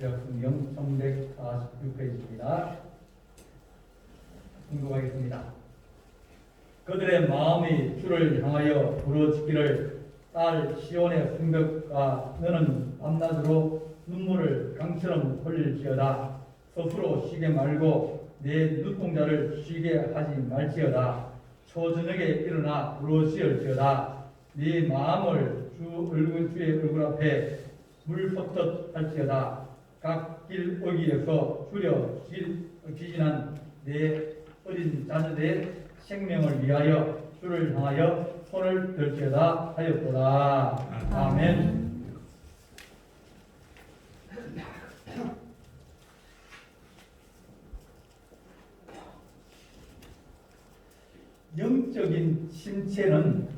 역성경 1146페이지입니다. 공독하겠습니다. 그들의 마음이 주를 향하여 부르짖기를 딸 시온의 성벽아 너는 밤낮으로 눈물을 강처럼 흘릴지어다. 스스로 쉬게 말고 내 눈동자를 쉬게 하지 말지어다. 초저녁에 일어나 부르짖을지어다. 네 마음을 주의 얼굴 앞에 물 섞듯 할지어다. 각 길 어귀에서 줄여 지진한 내 어린 자녀의 생명을 위하여 주를 향하여 손을 들지어다 하였도다. 아멘. 영적인 심체는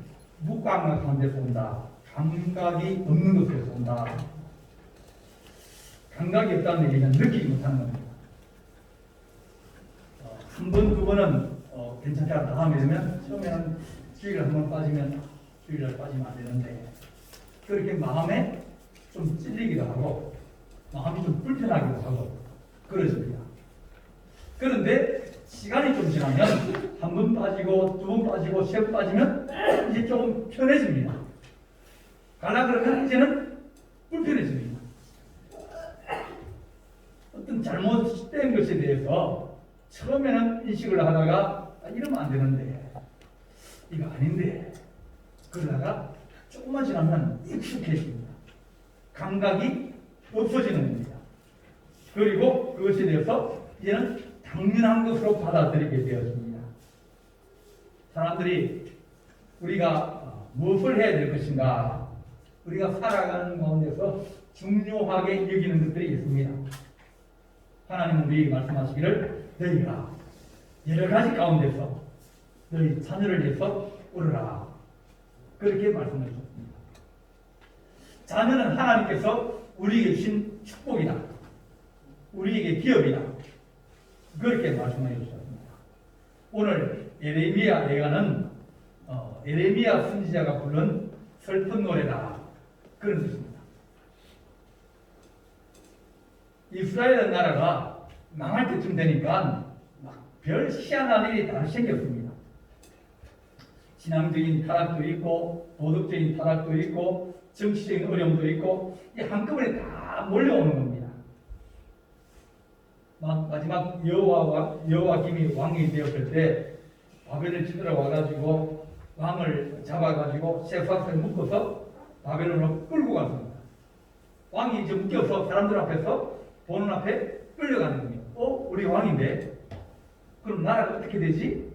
무감각한 데서 온다. 감각이 없는 것에서 온다. 감각이 없다는 얘기는 느끼지 못하는 겁니다. 한 번, 두 번은 괜찮다. 다음에 되면 처음에는 주의를 한 번 빠지면 주의를 빠지면 안 되는데 그렇게 마음에 좀 찔리기도 하고 마음이 좀 불편하기도 하고 그러십니다. 그런데 시간이 좀 지나면 한 번 빠지고 두 번 빠지고 세 번 빠지면 이제 조금 편해집니다. 가라 그러면 이제는 불편해집니다. 어떤 잘못된 것에 대해서 처음에는 인식을 하다가 이러면 안 되는데 이거 아닌데 그러다가 조금만 지나면 익숙해집니다. 감각이 없어지는 겁니다. 그리고 그것에 대해서 이제는 당연한 것으로 받아들이게 되었습니다. 사람들이 우리가 무엇을 해야 될 것인가, 우리가 살아가는 가운데서 중요하게 여기는 것들이 있습니다. 하나님은 우리에게 말씀하시기를 너희가 여러 가지 가운데서 너희 자녀를 위해서 오르라 그렇게 말씀하셨습니다. 자녀는 하나님께서 우리에게 주신 축복이다. 우리에게 기업이다. 그렇게 말씀해 주셨습니다. 오늘 예레미야 예가는 예레미야 선지자가 부른 슬픈 노래다. 그런 뜻입니다. 이스라엘 나라가 망할 때쯤 되니까 별 희한한 일이 다 생겼습니다. 신앙적인 타락도 있고 도덕적인 타락도 있고 정치적인 어려움도 있고 한꺼번에 다 몰려오는 겁니다. 마지막 여호와김이 왕이 되었을 때 바벨을 치들어 와가지고 왕을 잡아가지고 쇠사슬에 묶어서 바벨론으로 끌고 갔습니다. 왕이 이제 묶여서 사람들 앞에서 보는 앞에 끌려가는 겁니다. 우리 왕인데 그럼 나라가 어떻게 되지?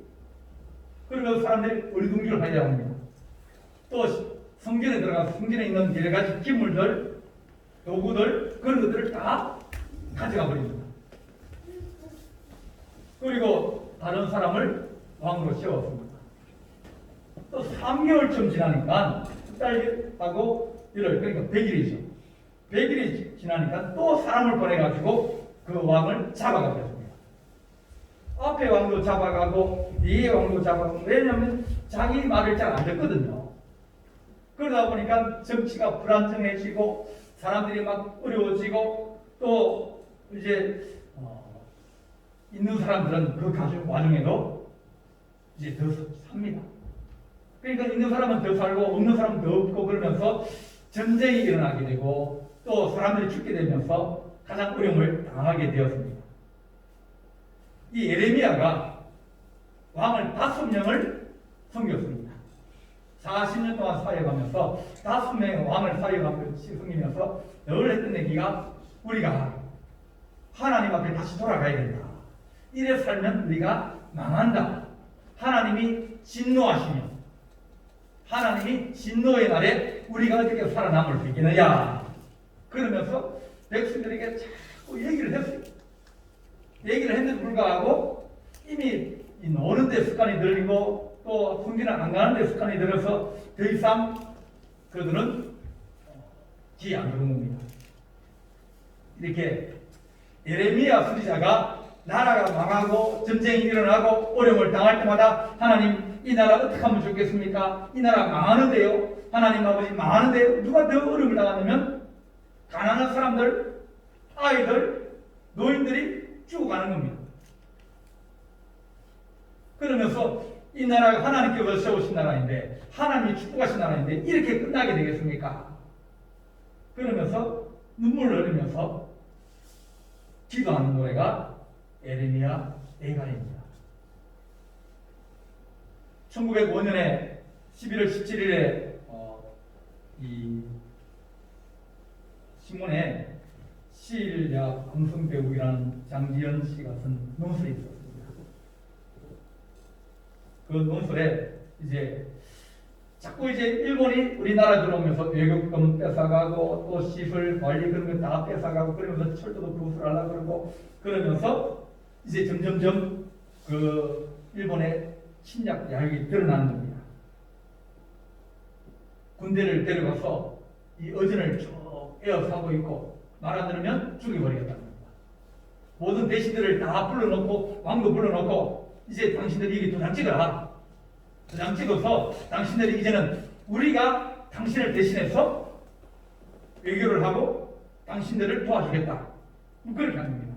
그러면 사람들이 어리둥절을 하려 합니다. 또 성전에 들어가서 성전에 있는 여러 가지 기물들, 도구들 그런 것들을 다 가져가 버립니다. 그리고 다른 사람을 왕으로 세웠습니다. 또 3개월쯤 지나니까 딸하고 그러니까 100일이죠. 100일이 지나니까 또 사람을 보내가지고 그 왕을 잡아가 버렸습니다. 앞에 왕도 잡아가고 뒤에 왕도 잡아가고 왜냐하면 자기 말을 잘 안 듣거든요. 그러다 보니까 정치가 불안정해지고 사람들이 막 어려워지고 또 이제 있는 사람들은 그 와중에도 이제 더 삽니다. 그러니까 있는 사람은 더 살고 없는 사람은 더 없고 그러면서 전쟁이 일어나게 되고 또 사람들이 죽게 되면서 가장 어려움을 당하게 되었습니다. 이 예레미야가 왕을 5명을 섬겼습니다. 40년 동안 사역하면서 5명의 왕을 섬기면서 늘 했던 얘기가 우리가 하나님 앞에 다시 돌아가야 된다. 이래 살면 우리가 망한다. 하나님이 진노하시며 하나님이 진노의 날에 우리가 어떻게 살아남을 수 있겠느냐. 그러면서 백성들에게 자꾸 얘기를 했어요. 얘기를 했는데도 불구하고 이미 노는 데 습관이 들리고 또 성전에 안 가는 데 습관이 들어서 더 이상 그들은 귀에 안 들어오는 겁니다. 이렇게 예레미야 선지자가 나라가 망하고 전쟁이 일어나고 어려움을 당할 때마다 하나님 이 나라 어떻게 하면 좋겠습니까? 이 나라 망하는데요. 하나님 아버지 망하는데요. 누가 더 어려움을 당하냐면 가난한 사람들 아이들, 노인들이 죽어가는 겁니다. 그러면서 이 나라가 하나님께서 세우신 나라인데, 하나님이 축복하신 나라인데 이렇게 끝나게 되겠습니까? 그러면서 눈물을 흘리면서 기도하는 노래가 에레미야 애가입니다. 1905년에 11월 17일에 이 신문에 시일야 감성배우이라는 장지연 씨가 쓴 논술이 있었습니다. 그 논술에 이제 자꾸 이제 일본이 우리나라 들어오면서 외교권 뺏어가고 또 시설 관리 그런 거 다 뺏어가고 그러면서 철도도 부수하려고 그러고 그러면서 이제 점점점 그 일본의 침략 야욕이 드러나는 겁니다. 군대를 데려가서 이 어진을 쭉 에워싸고 있고 말 안 들으면 죽여버리겠다는 겁니다. 모든 대신들을 다 불러놓고 왕도 불러놓고 이제 당신들이 이게 도장 찍어라. 도장 찍어서 당신들이 이제는 우리가 당신을 대신해서 외교를 하고 당신들을 도와주겠다. 그렇게 하는 겁니다.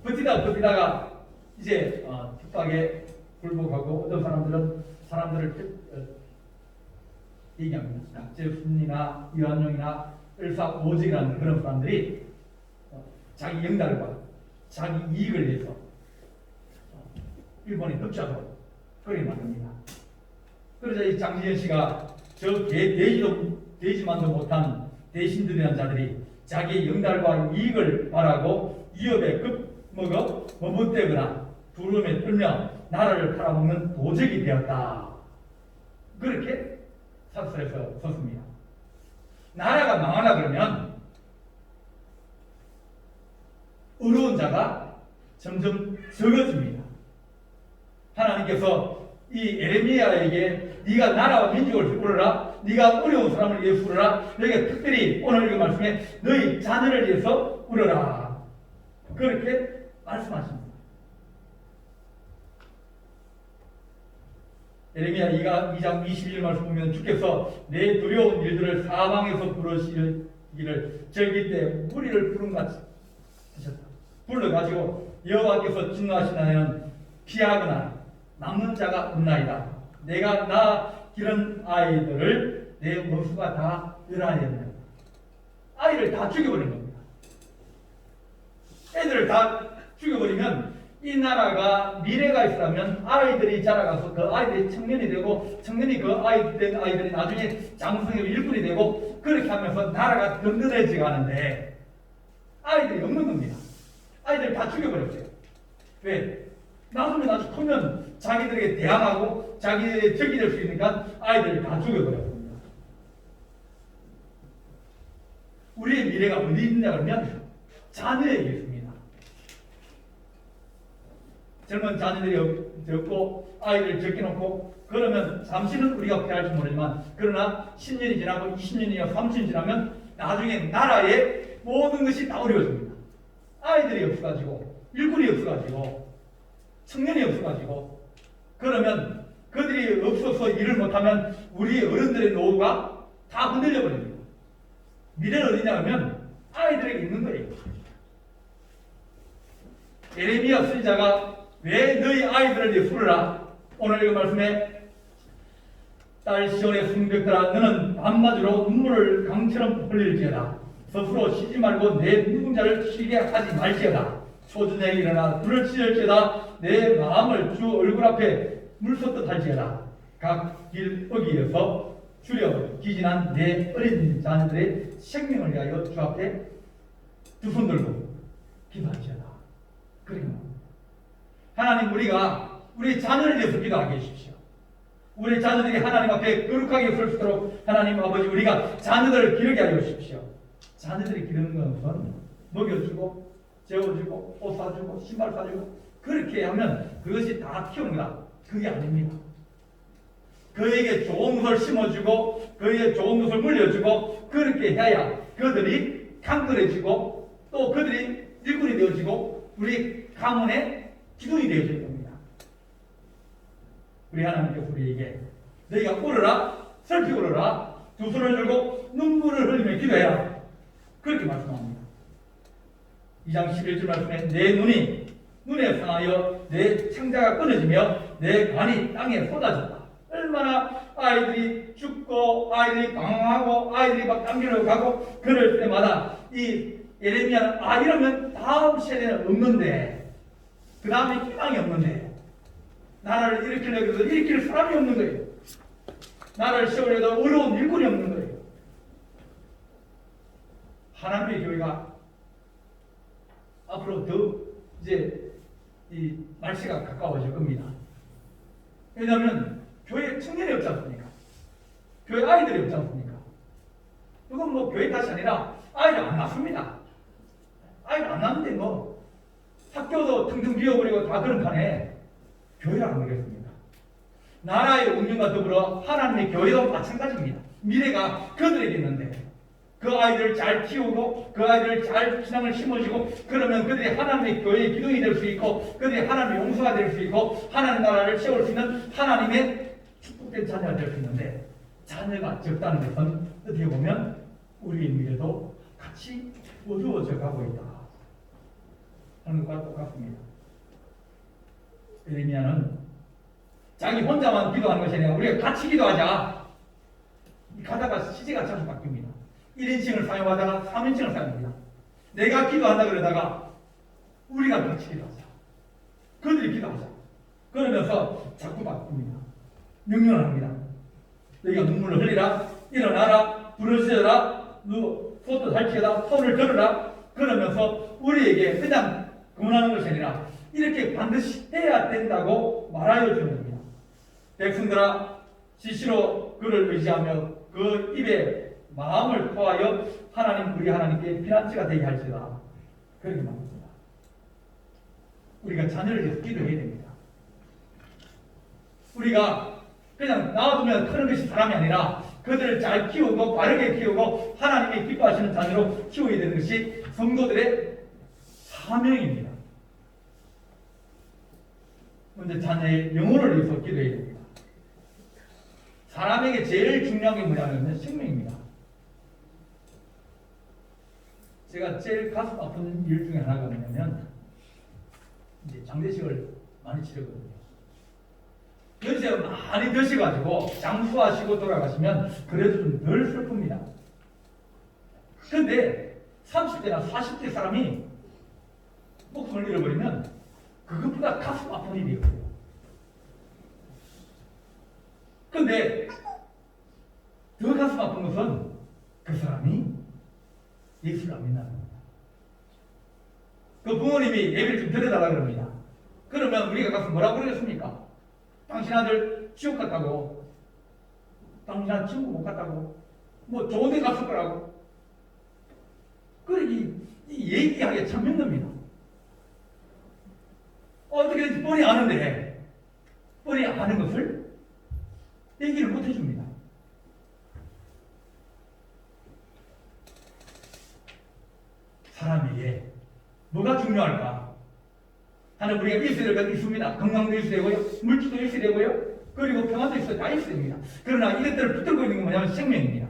버티다가 이제 핍박에 굴복하고 어떤 사람들은 사람들을 얘기합니다. 낙제순이나 이완용이나 을사오직이라는 그런 사람들이 자기 영달과 자기 이익을 위해서 일본에 덮쳐서 그리 만듭니다. 그러자 이 장지현 씨가 저 되지만도 못한 대신들이라는 자들이 자기 영달과 이익을 바라고 위협에 급먹어 머뭇대거나 두려움에 떨며 나라를 팔아먹는 도적이 되었다. 그렇게 사설에서 썼습니다. 나라가 망하려 그러면 어려운 자가 점점 적어집니다. 하나님께서 이 에레미야에게 네가 나라와 민족을 부르라, 네가 어려운 사람을 위해 부르라, 너희가 특별히 오늘 이 말씀에 너희 자녀를 위해서 부르라, 그렇게 말씀하십니다. 에레미야 2장 21절 말씀 보면 주께서 내 두려운 일들을 사방에서 부르시기를 절기 때 무리를 부름같이 하셨다. 불러가지고 여호와께서 진노하신 날에는 피하거나 남는 자가 없나이다. 내가 나 기른 아이들을 내 원수가 다 멸하였느냐. 아이를 다 죽여버린 겁니다. 애들을 다 죽여버리면 이 나라가 미래가 있다면 아이들이 자라가서 그 아이들이 청년이 되고 청년이 그 아이들이 나중에 장성의 일꾼이 되고 그렇게 하면서 나라가 든든해지게 하는데 아이들이 없는 겁니다. 아이들 다 죽여버렸어요. 왜? 나중에 크면 자기들에게 대항하고 자기들의 적이 될 수 있으니까 아이들을 다 죽여버렸습니다. 우리의 미래가 어디 있느냐 그러면 자녀에게 있습니다. 젊은 자녀들이 없고 아이를 적게놓고 그러면 잠시는 우리가 피할지 모르지만 그러나 10년이 지나고 20년이나 30년이 지나면 나중에 나라의 모든 것이 다 어려워집니다. 아이들이 없어가지고 일꾼이 없어가지고 청년이 없어가지고 그러면 그들이 없어서 일을 못하면 우리 어른들의 노후가 다 흔들려 버립니다. 미래는 어디냐 하면 아이들에게 있는 거예요. 에레미야 선지자가 왜 너희 아이들을 위해 부르라. 오늘 이 말씀에 딸 시온의 성벽들아 너는 밤낮으로 눈물을 강처럼 흘릴지어다. 스스로 쉬지 말고 내 누군가를 쉬게 하지 말지어다. 초저녁에 일어나 불을 지을지어다. 내 마음을 주 얼굴 앞에 물솟듯 할지어다. 각 길 어귀에서 주려 기진한 내 어린 자녀들의 생명을 위하여 주 앞에 두 손 들고 기도할지어다. 그렇게 말합니다. 하나님 우리 자녀를 위해서 기도하게 해주십시오. 우리 자녀들이 하나님 앞에 거룩하게 설 수 있도록 하나님 아버지 우리가 자녀들을 기르게 하여 주십시오. 자녀들이 기르는 것은 먹여주고 재워주고 옷 사주고 신발 사주고 그렇게 하면 그것이 다 키우는 거다. 그게 아닙니다. 그에게 좋은 것을 심어주고 그에게 좋은 것을 물려주고 그렇게 해야 그들이 강건해지고 또 그들이 일꾼이 되어지고 우리 가문의 기둥이 되어질 겁니다. 우리 하나님께서 우리에게 너희가 울어라 슬피 울어라 두 손을 들고 눈물을 흘리며 기도해라 그렇게 말씀합니다. 2장 11절 말씀에 내 눈에 상하여 내 창자가 끊어지며 내 관이 땅에 쏟아졌다. 얼마나 아이들이 죽고 아이들이 방황하고 아이들이 막 당기러 가고 그럴 때마다 이 예레미야는 이러면 다음 세대는 없는데 그 다음에 희망이 없는데 나라를 일으키려고 해도 일으킬 사람이 없는 거예요. 나라를 세우려도 어려운 일꾼이 없는 거예요. 하나님의 교회가 앞으로 더 이제 이 날씨가 가까워질 겁니다. 왜냐하면 교회 청년이 없지 않습니까? 교회 아이들이 없지 않습니까? 이건 뭐 교회 탓이 아니라 아이들 안 낳습니다. 아이들 안 낳는데 뭐 학교도 텅텅 비어버리고 다 그런 판에 교회를 안 하겠습니다. 나라의 운영과 더불어 하나님의 교회도 마찬가지입니다. 미래가 그들에게 있는데 그 아이들을 잘 키우고 그 아이들을 잘 신앙을 심어주고 그러면 그들이 하나님의 교회의 기둥이 될 수 있고 그들이 하나님의 용서가 될 수 있고 하나님 나라를 세울 수 있는 하나님의 축복된 자녀가 될 수 있는데 자녀가 적다는 것은 어떻게 보면 우리의 미래도 같이 어두워져 가고 있다 하는 것과 똑같습니다. 예레미야는 자기 혼자만 기도하는 것이 아니라 우리가 같이 기도하자. 가다가 시제가 자주 바뀝니다. 1인칭을 사용하다가 3인칭을 사용합니다. 내가 기도한다 그러다가 우리가 같이 기도하자. 그들이 기도하자. 그러면서 자꾸 바꿉니다. 명령을 합니다. 너희가 눈물을 흘리라. 일어나라. 부르짖어라. 너 손도 살피라. 손을 들어라. 그러면서 우리에게 그냥 그만하는 것이 아니라 이렇게 반드시 해야 된다고 말하여 주는 겁니다. 백성들아 지시로 그를 의지하며 그 입에 마음을 토하여 하나님 우리 하나님께 피난처가 되게 할지다. 그렇게 말합니다. 우리가 자녀를 위해서 기도해야 됩니다. 우리가 그냥 놔두면 크는 것이 사람이 아니라 그들을 잘 키우고 바르게 키우고 하나님이 기뻐하시는 자녀로 키워야 되는 것이 성도들의 사명입니다. 먼저 자녀의 영혼을 위해서 기도해야 됩니다. 사람에게 제일 중요한 게 뭐냐면 생명입니다. 제가 제일 가슴 아픈 일 중에 하나가 뭐냐면 이제 장례식을 많이 치르거든요. 연세가 많이 드셔가지고 장수하시고 돌아가시면 그래도 좀 덜 슬픕니다. 근데 30대나 40대 사람이 목숨을 잃어버리면 그것보다 가슴 아픈 일이 없어요. 근데 더 가슴 아픈 것은 그 사람이 예수를 안 믿는다는 겁니다. 그 부모님이 예배를 좀 드려달라고 그럽니다. 그러면 우리가 가서 뭐라고 그러겠습니까? 당신 아들 지옥 갔다고, 당신 아들 친구 못 갔다고, 뭐 좋은 데 갔을 거라고. 이 얘기하기가 참 힘듭니다. 어떻게든지 뻔히 아는데 뻔히 아는 것을 얘기를 못 해줍니다. 사람에게 뭐가 중요할까 하는 우리가 있어야 될 것이 있습니다. 건강도 있어야 되고요, 물질도 있어야 되고요, 그리고 평안도 있어야 다 있어야 됩니다. 그러나 이것들을 붙들고 있는 게 뭐냐면 생명입니다.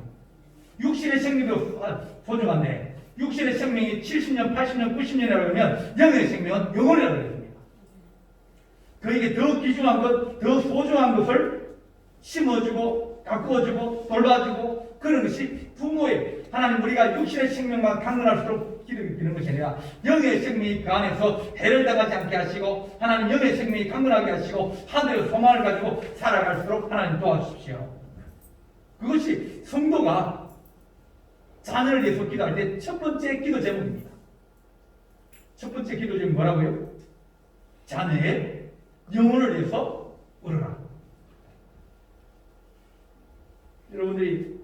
육신의 생명도 소중한데 육신의 생명이 70년, 80년, 90년이라고 하면 영의 생명은 영원이라고 했습니다. 그에게 더 귀중한 것, 더 소중한 것을 심어주고 가꾸어주고 돌봐주고 그런 것이 부모의 하나님 우리가 육신의 생명만 강건할수록 기름이 되는 것이 아니라 영의 생명이 그 안에서 해를 당하지 않게 하시고 하나님 영의 생명이 강건하게 하시고 하늘의 소망을 가지고 살아갈수록 하나님 도와주십시오. 그것이 성도가 자녀를 위해서 기도할 때 첫 번째 기도 제목입니다. 첫 번째 기도 제목이 뭐라고요? 자녀의 영혼을 위해서 울어라. 여러분들이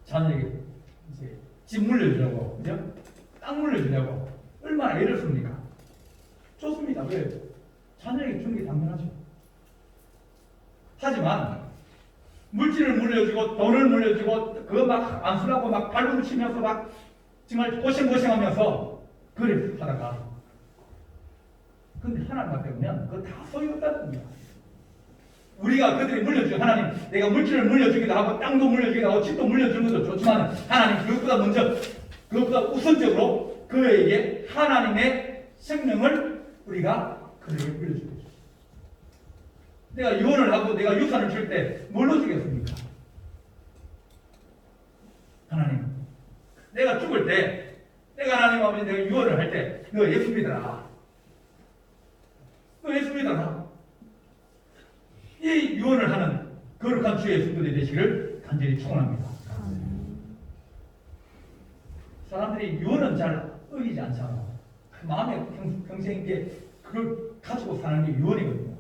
자녀에게 이제 집 물려주려고, 그죠? 땅 물려주려고 얼마나 애를 씁니까? 좋습니다. 왜? 자녀에게 주는 게 당연하죠. 하지만 물질을 물려주고 돈을 물려주고 그거 막 안쓰라고 막 발버둥 치면서 막 정말 고생하면서 그래 하다가 근데 하나님 앞에 오면 그거 다 소용없다는 겁니다. 우리가 그들이 물려주고 하나님 내가 물질을 물려주기도 하고 땅도 물려주기도 하고 집도 물려주는 것도 좋지만 하나님 그것보다 먼저 그것보다 우선적으로 그에게 하나님의 생명을 우리가 그에게 빌려주겠죠. 내가 이혼을 하고 내가 유산을 줄 때 뭘로 주겠습니까? 하나님. 내가 죽을 때, 내가 하나님 아버지 내가 유언을 할 때, 너 예수 믿어라. 너 예수 믿어라. 이 유언을 하는 거룩한 주의 성도들이 되시기를 간절히 축원합니다. 사람들이 유언은 잘 어기지 않잖아. 그 마음에 평생 이게 그걸 가지고 사는 게 유언이거든요.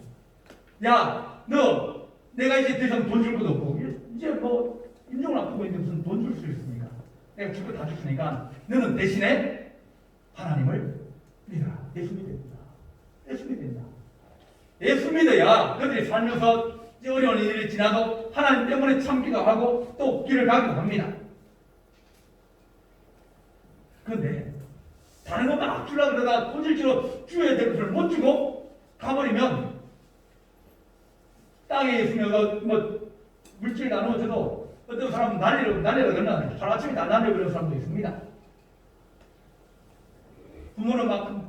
야, 너 내가 이제 더 이상 돈 줄 것도 없고 이제 뭐 인종을 앞두고 있는데 무슨 돈 줄 수 있습니까? 내가 줄 거 다 줬으니까 너는 대신에 하나님을 믿어라. 예수 믿어야 된다. 예수 믿어야 된다. 예수 믿어야 그들이 살면서 어려운 일이 지나도 하나님 때문에 참기도 하고 또 길을 가기도 합니다. 그런데 다른 거 막 주려고 그러다가 본질적으로 주어야 될 것을 못 주고 가버리면 땅에 있으면 뭐 물질 나누어져도 어떤 사람은 날리려 그러나 하루아침에 다 날려버리는 사람도 있습니다. 부모는 막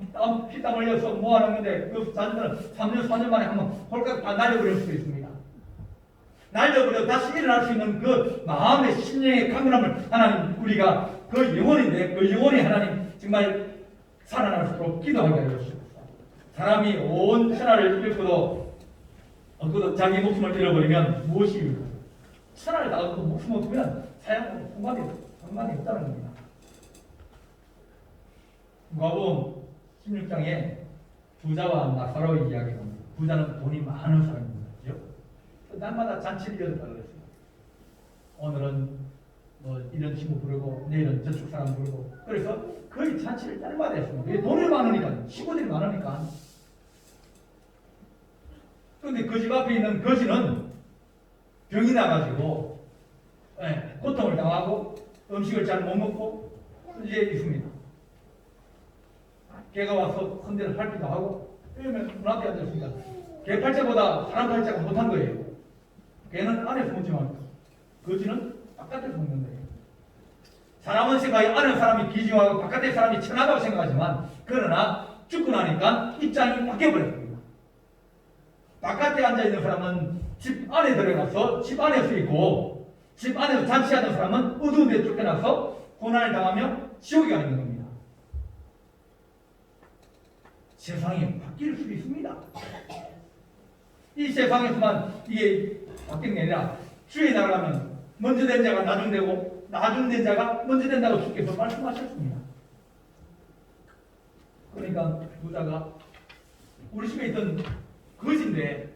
피땀 흘려서 모아놓은 건데 그 자녀들은 3년 4년 만에 한번 홀딱 다 날려버릴 수도 있습니다. 날려버려 다시 일어날 수 있는 그 마음의 심령의 강건함을 하나님 우리가 그 영혼인데 그 영혼이 하나님 정말 살아날 수 있도록 기도하게 하여 주옵소서. 사람이 온 천하를 잃고도 자기 목숨을 잃어버리면 무엇이 이유일까? 천하를 다 얻고 목숨을 얻으면 사양하고 상관이 없다는 겁니다. 누가복음 16장에 부자와 나사로의 이야기가 납니다. 부자는 돈이 많은 사람입니다. 날마다 잔치를 열었다고 그랬어요. 오늘은 뭐 이런 친구 부르고 내일은 저쪽 사람 부르고 그래서 거의 잔치를 날마다 했습니다. 돈이 많으니까 식구들이 많으니까. 그런데 그 집 앞에 있는 거지는 병이 나가지고 고통을 당하고 음식을 잘 못 먹고 이제 있습니다. 개가 와서 헌대를 핥기도 하고 왜냐면 문 앞에 앉았으니까 개 팔자보다 사람 팔자가 못한 거예요. 개는 안에서 먹지만 거지는 바깥에서 먹는 거예요. 사람은 생각이 안에 사람이 기중하고 바깥에 사람이 천하다고 생각하지만 그러나 죽고 나니까 입장이 바뀌어버렸습니다. 바깥에 앉아있는 사람은 집 안에 들어가서 집 안에서 있고 집 안에서 잔치하는 사람은 어두운 데 쫓겨나서 고난을 당하며 지옥에 가 있는 겁니다. 세상이 바뀔 수 있습니다. 이 세상에서만 이게 바뀌는 게 아니라 주에 나가면 먼저 된 자가 나중 되고 나중 된 자가 먼저 된다고 주께서 말씀하셨습니다. 그러니까 부자가 우리 집에 있던 거지인데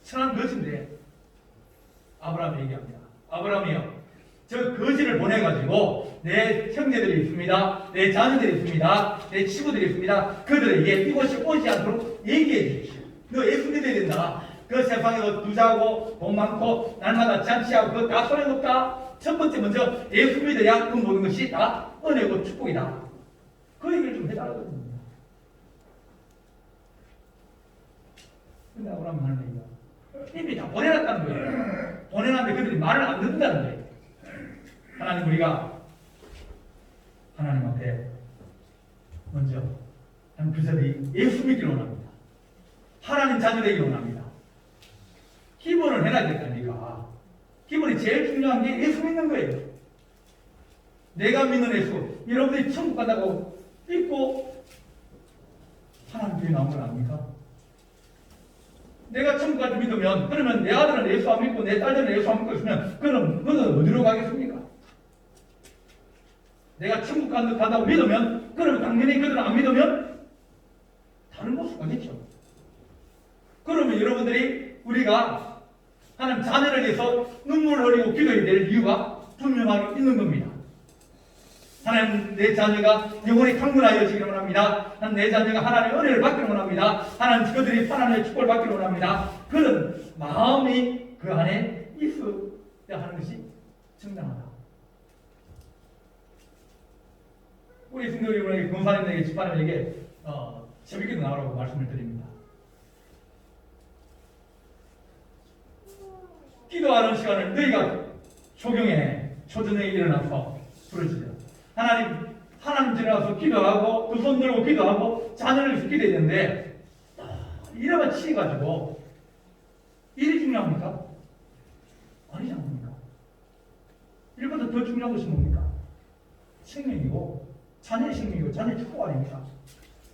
천한 거지인데 아브라함이 얘기합니다. 아브라함이요, 저 거지를 보내가지고 내 형제들이 있습니다. 내 자녀들이 있습니다. 내 친구들이 있습니다. 그들에게 이곳이 오지 않도록 얘기해 주십시오. 너 예수 믿어야 된다. 그 세상에서 부자고 돈 많고 날마다 잔치하고 그거 다 소용없다. 첫 번째 먼저 예수 믿어야 그 모든 것이 다 은혜고 축복이다. 그 얘기를 좀 해달라거든요. 근데 아브라함은 하는 얘기가 이미 다 보내놨다는 거예요. 보내놨는데 그들이 말을 안 듣는다는 거예요. 하나님 우리가 하나님 앞에 먼저 한 부자들이 예수 믿기를 원합니다. 하나님 자녀 되기를 원합니다. 기본을 해놔야 될 거 아닙니까? 기본이 제일 중요한 게 예수 믿는 거예요. 내가 믿는 예수, 여러분들이 천국 간다고 믿고 하나님 뒤에 나온 건 아닙니까? 내가 천국까지 믿으면 그러면 내 아들은 예수 안 믿고 내 딸들은 예수 안 믿고 있으면 그는 어디로 가겠습니까? 내가 천국 간다고 믿으면 그러면 당연히 그들은 안 믿으면 다른 곳으로 가겠죠. 그러면 여러분들이 우리가 하나님 자녀를 위해서 눈물을 흘리고 기도해야 될 이유가 분명하게 있는 겁니다. 하나님 내 자녀가 영혼이 강건하여지기를 원합니다. 하나님 내 자녀가 하나님의 은혜를 받기를 원합니다. 하나님 그들이 하나님의 축복을 받기를 원합니다. 그런 마음이 그 안에 있어야 하는 것이 정당하다. 우리 성도 여러분에게 권사님에게 집사님에게 새벽기도 나오라고 말씀을 드립니다. 기도하는 시간을 너희가 초경에 초저녁에 일어나서 부르짖으라. 하나님 하나님 지나가서 기도하고 두 손 들고 기도하고 자녀를 위해서 기도했는데 이래만 치가지고 일이 중요합니까? 아니지 않습니까? 이보다 더 중요한 것이 뭡니까? 생명이고 자녀의 생명이고 자녀의 축복 아닙니까?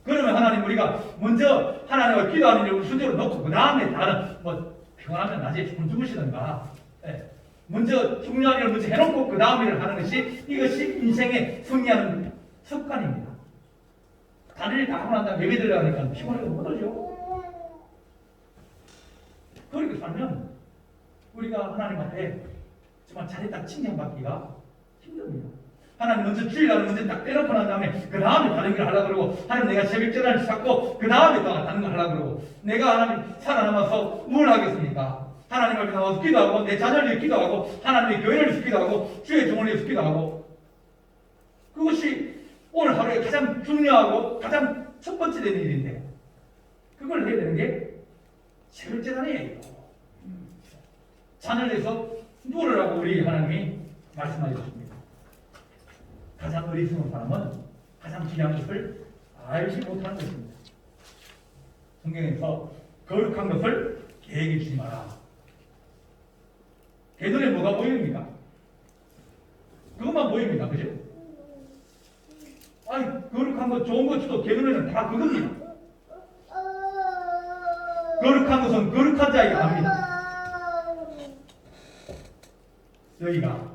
그러면 하나님 우리가 먼저 하나님과 기도하는 일을 우선적으로 놓고 그 다음에 다른 평안하면 낮에 좀 주무시던가 먼저 중요한 일을 먼저 해놓고 그 다음 일을 하는 것이 이것이 인생의 승리하는 습관입니다. 다른 일 다 하고 난 다음에 예배 드리려니까 피곤해서 못 오죠. 그렇게 살면 우리가 하나님 앞에 정말 잘했다 칭찬받기가 힘듭니다. 하나님 먼저 주일날 먼저 딱 떼놓고 난 다음에 그 다음에 다른 걸 하려고 그러고 하나님 내가 새벽전화를 찾고 그 다음에 또 다른 걸 하려고 그러고 내가 하나님 살아남아서 뭘 하겠습니까? 하나님 앞에 나와서 기도하고 내 자녀를 위해 기도하고 하나님의 교회를 위해서 기도하고 주의 종을 위해서 기도하고 그것이 오늘 하루에 가장 중요하고 가장 첫 번째 되는 일인데 그걸 해야 되는 게 새벽재단이에요. 자녀를 위해서 누구라고 우리 하나님이 말씀하여 주십니다. 가장 어리석은 사람은 가장 귀한 것을 알지 못하는 것입니다. 성경에서 거룩한 것을 계획해 주지 마라. 개 눈에 뭐가 보입니까? 그것만 보입니다. 그죠? 아니 거룩한 것 좋은 것도 개 눈에는 다 그겁니다. 거룩한 것은 거룩한 자에게 압니다. 너희가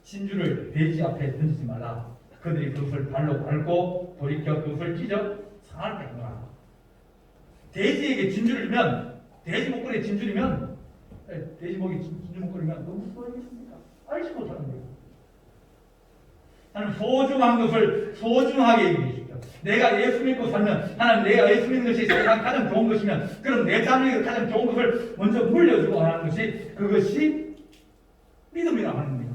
진주를 돼지 앞에 던지지 말라. 그들이 그것을 발로 밟고 돌이켜 그것을 찢어 상할 때 하노라. 돼지에게 진주를 주면 돼지 목걸이에 진주리면 돼지 목에 진주 목걸이면 너무 무서워하겠습니까? 알지 못하는 거예요. 하나님 소중한 것을 소중하게 얘기해 주십시오. 내가 예수 믿고 살면 하나님 내가 예수 믿는 것이 세상 가장 좋은 것이면 그럼 내 자녀에게 가장 좋은 것을 먼저 물려주고 하는 것이 그것이 믿음이라고 하는 겁니다.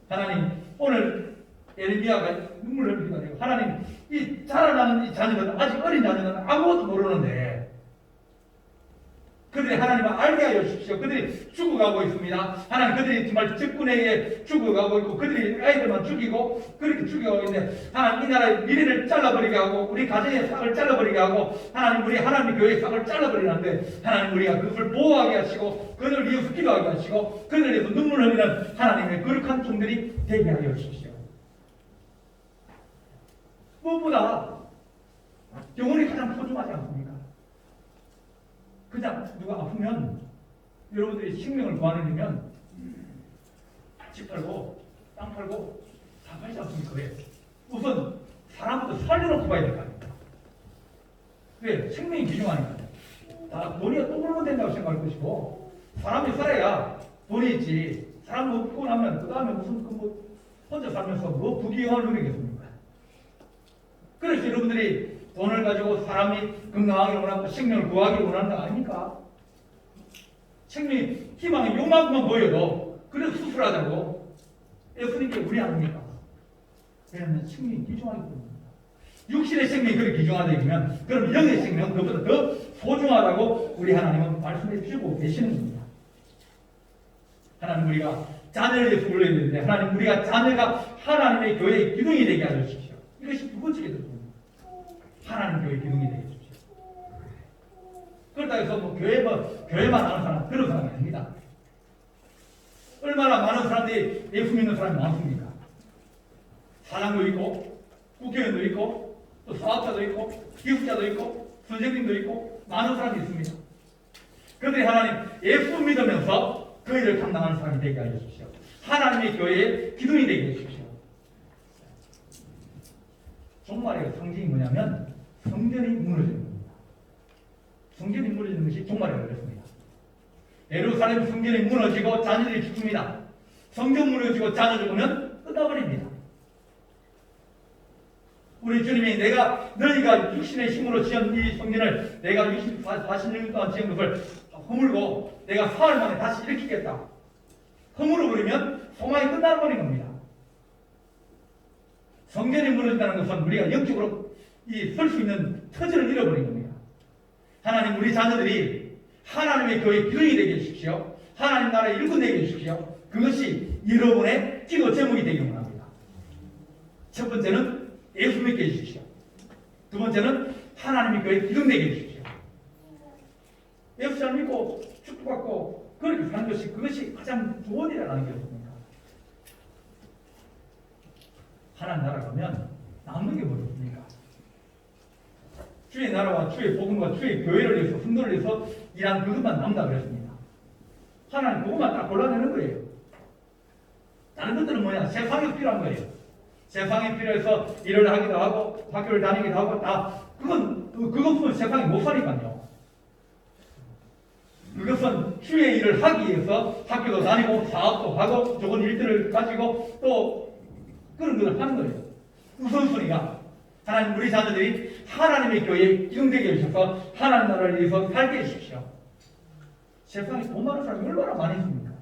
하나님 오늘 예레미야가 눈물을 흘리게 되고 하나님 이 자라나는 이 자녀들은 아직 어린 자녀들은 아무것도 모르는데 그들이 하나님을 알게 하여 주십시오. 그들이 죽어가고 있습니다. 하나님 그들이 정말 적군에게 죽어가고 있고 그들이 아이들만 죽이고 그렇게 죽여가고 있는데 하나님 이 나라의 미래를 잘라버리게 하고 우리 가정의 싹을 잘라버리게 하고 하나님 우리 하나님의 교회의 싹을 잘라버리는데 하나님 우리가 그것을 보호하게 하시고 그들을 위해서 기도하게 하시고 그들을 위해서 눈물 흘리는 하나님의 거룩한 종들이 되게 하여 주십시오. 무엇보다 영혼이 가장 소중하지 않습니까? 그냥 누가 아프면 여러분들이 생명을 구하려면 집 팔고 땅 팔고 다 팔지 않습니까? 왜? 우선 사람부터 살려놓고 봐야 될 거 아닙니까? 왜? 생명이 귀중하니까. 다 돈이 또 벌면 된다고 생각할 것이고 사람이 살아야 돈이 있지. 사람 없고 나면 그 다음에 무슨 혼자 살면서 뭐 부귀영화를 누리겠습니까? 그래서 여러분들이 돈을 가지고 사람이 건강하게 원하고 생명을 구하기를 원하는 거 아닙니까? 생명이 희망이 요만큼만 보여도 그래서 수술하자고 예수님께 우리 아닙니까? 왜냐하면 생명이 귀중하기 때문입니다. 육신의 생명이 그렇게 귀중하다면 그럼 영의 생명은 그보다 더 소중하다고 우리 하나님은 말씀해 주시고 계시는 겁니다. 하나님 우리가 자녀를 위해서 불러야 되는데 하나님 우리가 자녀가 하나님의 교회의 기둥이 되게 하여 주십시오. 이것이 두 번째 기도입니다. 하나님 교회 기둥이 되게 해주십시오. 그렇다 해서 교회만 아는 사람 그런 사람이 아닙니다. 얼마나 많은 사람들이 예수 믿는 사람이 많습니까? 사장도 있고 국회의원도 있고 또 사업자도 있고 기숙자도 있고 선생님도 있고 많은 사람이 있습니다. 그들이 하나님 예수 믿으면서 그 일을 감당하는 사람이 되게 하여 주십시오. 하나님의 교회의 기둥이 되게 해주십시오. 종말의 상징이 뭐냐면 성전이 무너지는 겁니다. 성전이 무너지는 것이 종말에 걸렸습니다. 예루살렘 성전이 무너지고 자녀들이 죽습니다. 성전 무너지고 자녀 죽으면 끝나버립니다. 우리 주님이 너희가 육신의 힘으로 지은 이 성전을 내가 40년 동안 지은 것을 허물고 내가 사흘 만에 다시 일으키겠다. 허물어버리면 소망이 끝나버린 겁니다. 성전이 무너진다는 것은 우리가 영적으로 설 수 있는 터전을 잃어버린 겁니다. 하나님 우리 자녀들이 하나님의 교회 기둥이 되게 해주십시오. 하나님 나라의 일꾼 되게 해주십시오. 그것이 여러분의 기도 제목이 되기 원합니다. 첫 번째는 예수 믿게 해주십시오. 두 번째는 하나님이 교회 기둥되게 해주십시오. 예수 잘 믿고 축복받고 그렇게 사는 것이 그것이 가장 좋은 일이라는 게 없습니까? 하나님 나라 가면 남는 게 뭐겠습니까? 주의 나라와 주의 복음과 주의 교회를 위해서 훈도를 위해서 일한 그것만 남다 그랬습니다. 하나님 그것만 딱 골라내는 거예요. 다른 것들은 뭐냐? 세상에 필요한 거예요. 세상에 필요해서 일을 하기도 하고 학교를 다니기도 하고 다 그것은 세상에 못 사니까요. 그것은 주의 일을 하기 위해서 학교도 다니고 사업도 하고 좋은 일들을 가지고 또 그런 것을 하는 거예요. 우선순위가 하나님 우리 자녀들이 하나님의 교회에 기둥되게 해주셔서 하나님 나라를 위해서 살게 해주십시오. 세상에 돈 많은 사람이 얼마나 많이 있습니까?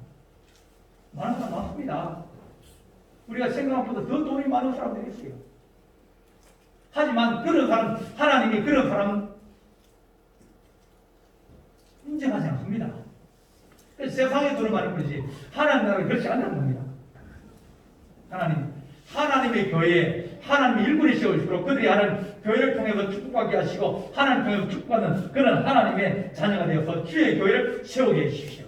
많은 사람 많습니다. 우리가 생각한 것보다 더 돈이 많은 사람들이 있어요. 하지만 그런 사람, 하나님이 그런 사람 인정하지 않습니다. 그래서 세상에 돈을 많이 뿌리지 하나님 나라를 그렇지 않는 겁니다. 하나님의 교회에 하나님의 일꾼이 세워주시고 그들이 하나님 교회를 통해서 축복하게 하시고 하나님 통해서 축복하는 그런 하나님의 자녀가 되어서 주의 교회를 세우게 해주십시오.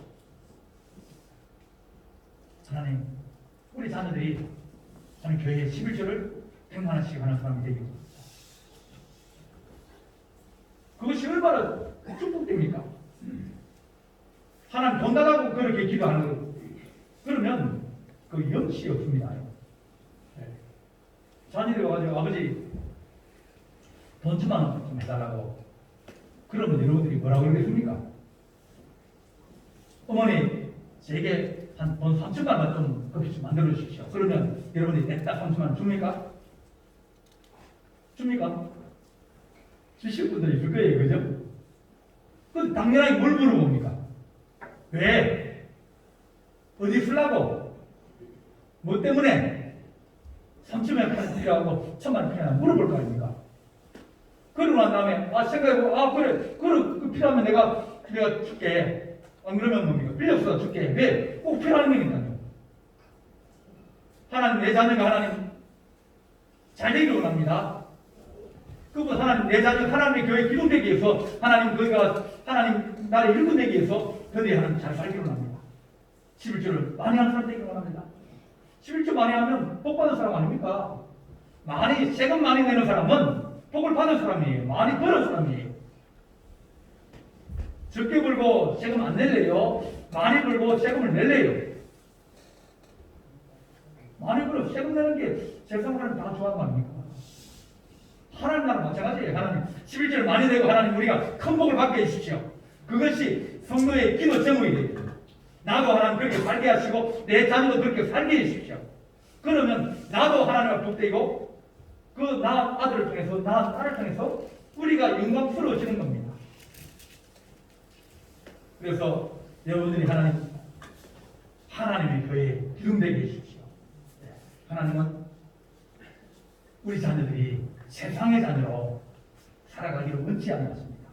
하나님 우리 자녀들이 하나님 교회의 11조를 100만원씩 하는 사람이 되기 바랍니다. 그것이 얼마나 축복됩니까? 하나님 돈 달라고 그렇게 기도하는 거 그러면 그 염치 없습니다. 자녀들이 와가지고 아버지 돈 10,000원 좀 해달라고 그러면 여러분들이 뭐라고 그러겠습니까? 어머니 제게 한 돈 3,000만 원 좀 급히 좀 만들어 주십시오. 그러면 여러분들이 냈다 3,000만 원 줍니까? 줍니까? 주실 분들이 줄 거예요. 그죠? 그 당연하게 뭘 물어봅니까? 왜? 어디 쓰려고? 뭐 때문에? 3,000만 원 필요하고 1,000만 원 필요하고 물어볼 거 아닙니까? 그러고 난 다음에 생각해보고 그래 그 필요하면 내가 줄게. 안 그러면 뭡니까? 빌렸어 줄게. 왜? 꼭 필요한 거니까요. 하나님 내 자녀가 하나님 잘 되기를 원합니다. 그분 하나님 내 자녀 하나님의 교회 기둥되기 위해서 하나님 그가 하나님 나를 일꾼되기 위해서 그들이 하나님 잘 살기를 원합니다. 11조를 많이 하는 사람 되기를 원합니다. 11조 많이 하면 복 받는 사람 아닙니까? 세금 많이 내는 사람은 복을 받는 사람이에요. 많이 버는 사람이에요. 적게 벌고 세금 안 낼래요. 많이 벌고 세금을 낼래요. 많이 벌어 세금 내는 게 세상 사람 다 좋아하는 거 아닙니까? 하나님 나라 마찬가지예요. 하나님 11조를 많이 내고 하나님 우리가 큰 복을 받게 해주십시오. 그것이 성도의 기도 제목이 돼요. 나도 하나님 그렇게 살게 하시고 내 자녀도 그렇게 살게 해주십시오. 그러면 나도 하나님과 복되고 그 나 아들을 통해서 나 딸을 통해서 우리가 영광스러워지는 겁니다. 그래서 여러분들이 하나님의 교회에 기둥되게 해주십시오. 하나님은 우리 자녀들이 세상의 자녀로 살아가기를 원치 않으십니다.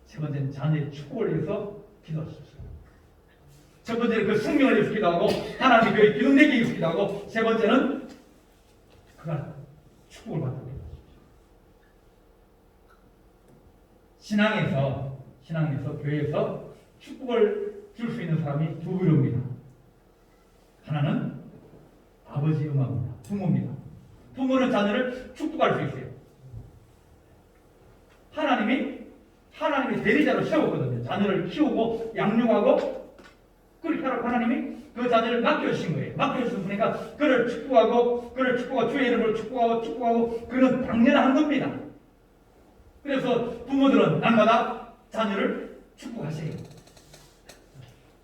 세 번째는 자녀의 축복을 위해서 기도하십시오. 첫 번째는 그 생명을 위해서 기도하고 하나님의 교회에 기둥되게 위해서 기도하고 세 번째는 그가 축복을 받도록 해주십시오. 신앙에서 교회에서 축복을 줄 수 있는 사람이 두 부류입니다. 하나는 아버지 엄마입니다. 부모입니다. 부모는 자녀를 축복할 수 있어요. 하나님이 대리자로 세웠거든요. 자녀를 키우고 양육하고 그렇게 하라고 하나님이 그 자녀를 맡겨주신 거예요. 맡겨주셨으니까 그를 축복하고 주의 이름으로 축복하고 그는 당연한 겁니다. 그래서 부모들은 날마다 자녀를 축복하세요.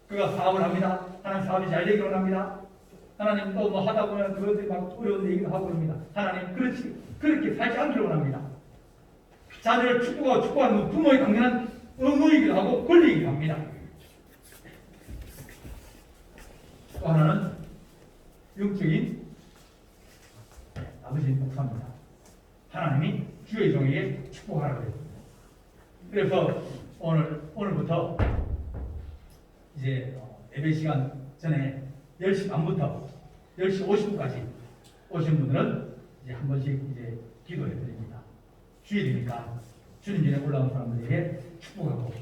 그가 사업을 합니다. 하나님 사업이 잘 되기를 원합니다. 하나님 또 뭐 하다 보면 그것들이 막 어려운 얘기도 하고 그럽니다. 하나님 그렇게 살지 않기를 원합니다. 자녀를 축복하는 부모의 당연한 의무이기도 하고 권리이기도 합니다. 또 하나는 영적인 아버지 목사입니다. 하나님이 주의 종에게 축복하라고 했습니다. 그래서 오늘부터 이제 예배 시간 전에 10시 반부터 10시 50분까지 오신 분들은 이제 한 번씩 이제 기도해 드립니다. 주일이니까 주님 전에 올라온 사람들에게 축복하고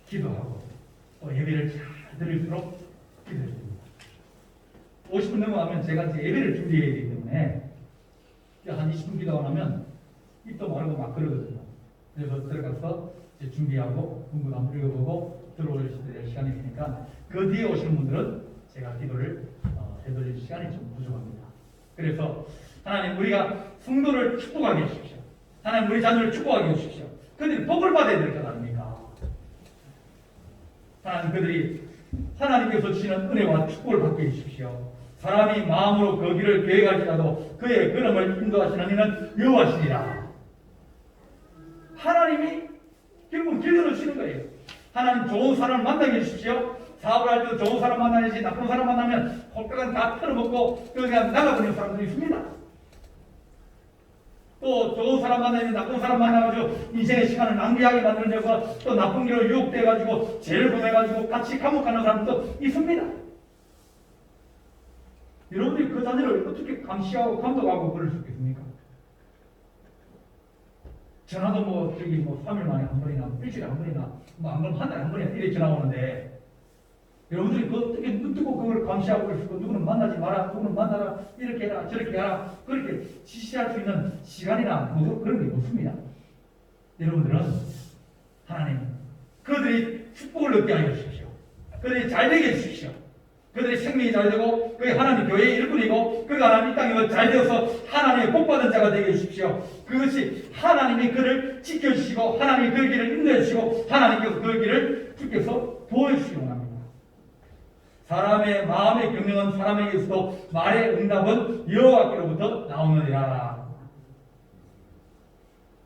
기도하고 또 예배를 잘 드릴수록 기도해 드립니다. 50분 넘어가면 제가 이제 예배를 준비해야 되기 때문에 한 20분 기도가 나면 입도 마르고 막 그러거든요. 그래서 들어가서 이제 준비하고 공부도 한번 읽어보고 들어올 시간이 있으니까 그 뒤에 오시는 분들은 제가 기도를 해드릴 시간이 좀 부족합니다. 그래서 하나님 우리가 성도를 축복하게 해주십시오. 하나님 우리 자녀를 축복하게 해주십시오. 그들이 복을 받아야 될 것 아닙니까? 하나님 그들이 하나님께서 주시는 은혜와 축복을 받게 해주십시오. 사람이 마음으로 그 길을 계획할지라도 그의 걸음을 인도하시는 이는 여호와시니라. 하나님이 결국 길들어 주시는 거예요. 하나님 좋은 사람을 만나게 해주십시오. 사업을 할 때도 좋은 사람 만나야지 나쁜 사람 만나면 홀가간 다 털어먹고 그냥 나가버리는 사람들이 있습니다. 또 좋은 사람 만나면 나쁜 사람 만나가지고 인생의 시간을 낭비하게 만들려고 또 나쁜 길로 유혹돼가지고 죄를 범해가지고 같이 감옥 가는 사람도 있습니다. 여러분들이 그 자녀를 어떻게 감시하고 감독하고 그럴 수 있겠습니까? 전화도 뭐 3일 만에 한 번이나 일주일에 한 번이나 뭐 한 번 한 달에 한 번이나 이렇게 전화 오는데 여러분들이 그 어떻게 눈뜨고 그걸 감시하고 있고 누구는 만나지 마라, 누구는 만나라, 이렇게 해라, 저렇게 하라, 그렇게 지시할 수 있는 시간이나 뭐 그런 게 없습니다. 여러분들은 하나님 그들이 축복을 얻게 하여 주십시오. 그들이 잘 되게 해주십시오. 그들의 생명이 잘 되고 그게 하나님 교회의 일꾼이고 그가 하나님 이 땅에 잘 되어서 하나님의 복받은 자가 되게 해주십시오. 그것이 하나님이 그를 지켜주시고 하나님이 그 길을 인도해 주시고 하나님께서 그 길을 주께서 보여주시기 원합니다. 사람의 마음의 경영은 사람에게서도 말의 응답은 여호와께로부터 나오느니라.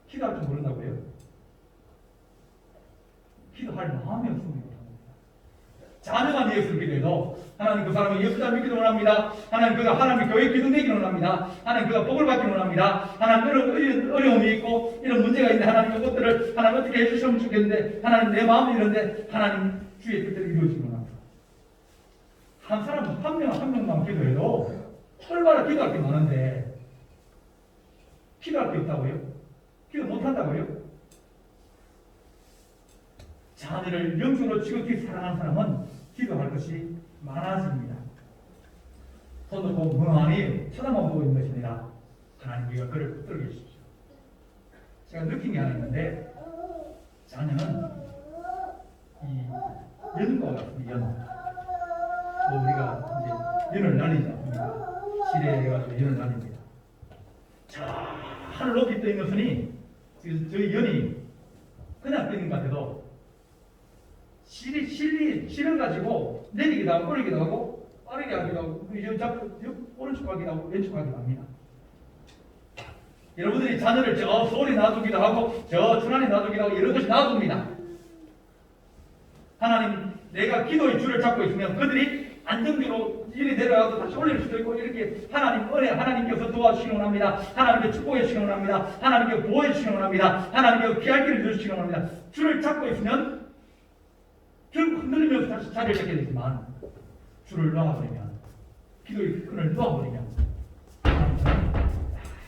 기도할 줄 모른다고요? 기도할 마음이 없습니다. 자녀가 예수를 기도해도 하나님 그 사람은 예수 잘 믿기를 원합니다. 하나님 그가 하나님 교회 기둥되기를 원합니다. 하나님 그가 복을 받기를 원합니다. 하나님 이런 어려움이 있고 이런 문제가 있는데 하나님 그것들을 하나님 어떻게 해주시면 좋겠는데 하나님 내 마음이 이런데 하나님 주의 뜻대로 이루어지기를 원합니다. 한 사람 한 명만 기도해도 얼마나 기도할 게 많은데 기도할 게 없다고요? 기도 못한다고요? 자녀를 영적으로 지극히 사랑하는 사람은 기도할 것이 많아집니다. 손 놓고 멍하니 쳐다만 보고 있는 것입니다. 하나님 우리가 그를 붙들게 해주십시오. 제가 느낀 게 하나 있는데 자녀는 이 연과 같은 연. 뭐 우리가 이제 연을 날리지 않습니까? 시래해가지고 연을 날립니다. 저 하늘 높이 떠 있는 것은 저 연이 그냥 떠 있는 것 같아도 실을 가지고 내리기도 하고 올리기도 하고 빠르게 하기도 하고 오른쪽 하기도 하고 왼쪽 하기도 합니다. 여러분들이 자녀를 저 서울에 놔두기도 하고 저 천안에 놔두기도 하고 이런 것이 놔둡니다. 하나님 내가 기도의 줄을 잡고 있으면 그들이 안정적으로 일이 내려가도 다시 올릴 수도 있고 이렇게 하나님 은혜 하나님께서 도와주시기 원합니다. 하나님께 축복해 주시기 원합니다. 하나님께 보호해 주시기 원합니다. 하나님께 피할 길을 주시기 원합니다. 줄을 잡고 있으면 결국 흔들리면서 다시 자리를 잡게 되지만 줄을 놓아버리면 기도의 끈을 놓아버리면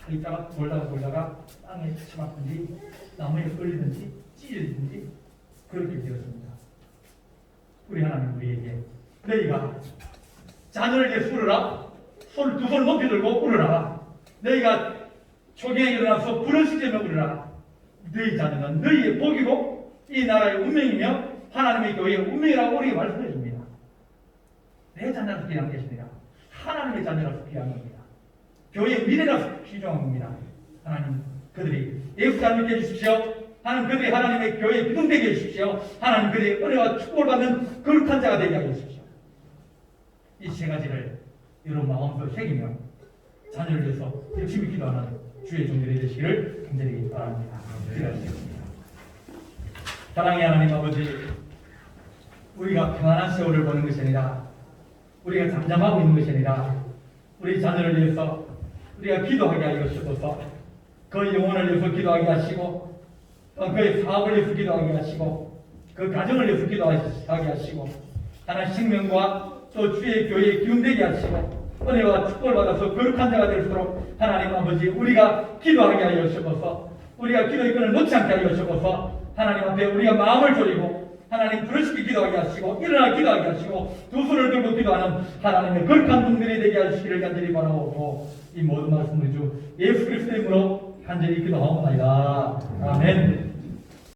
있다가 돌다가 땅에 처맞든지 나무에 끌리든지 찢어지든지 그렇게 되었습니다. 우리 하나님 우리에게 너희가 자녀를 위해 울어라. 두 손 높이 들고 울어라. 너희가 초기에 일어나서 부른 시점에 울어라. 너희 자녀는 너희의 복이고 이 나라의 운명이며 하나님의 교회의 운명이라고 우리에게 말씀해 줍니다. 내 자녀라서 귀한 것입니다. 하나님의 자녀라서 귀한 겁니다. 교회의 미래라서 귀중한 겁니다. 하나님 그들이 예수 잘 믿게 해주십시오. 하나님 그들이 하나님의 교회에 기둥되게 해주십시오. 하나님 그들이 은혜와 축복을 받는 거룩한 자가 되게 하게 해주십시오. 이 세 가지를 여러분 마음속에 새기며 자녀를 위해서 열심히 기도하는 주의 종들이 되시기를 간절히 바랍니다. 기도하시겠습니다. 사랑의 하나님 아버지, 우리가 평안한 세월을 보는 것이 아니라 우리가 잠잠하고 있는 것이 아니라 우리 자녀를 위해서 우리가 기도하게 하여 주셔서 그 영혼을 위해서 기도하게 하시고 또 그의 사업을 위해서 기도하게 하시고 그 가정을 위해서 기도하게 하시고 하나님 생명과 또 주의 교회에 기운되게 하시고 은혜와 축복을 받아서 거룩한 자가 될수록 하나님 아버지 우리가 기도하게 하여 주옵소서. 우리가 기도의 끈을 놓지 않게 하여 주옵소서. 하나님 앞에 우리가 마음을 졸이고 하나님 부르시기 기도하게 하시고 일어나 기도하게 하시고 두 손을 들고 기도하는 하나님의 거룩한 분들이 되게 하시기를 간절히 바라오고 이 모든 말씀을 주 예수 그리스도의 이름으로 간절히 기도하옵나이다. 아멘.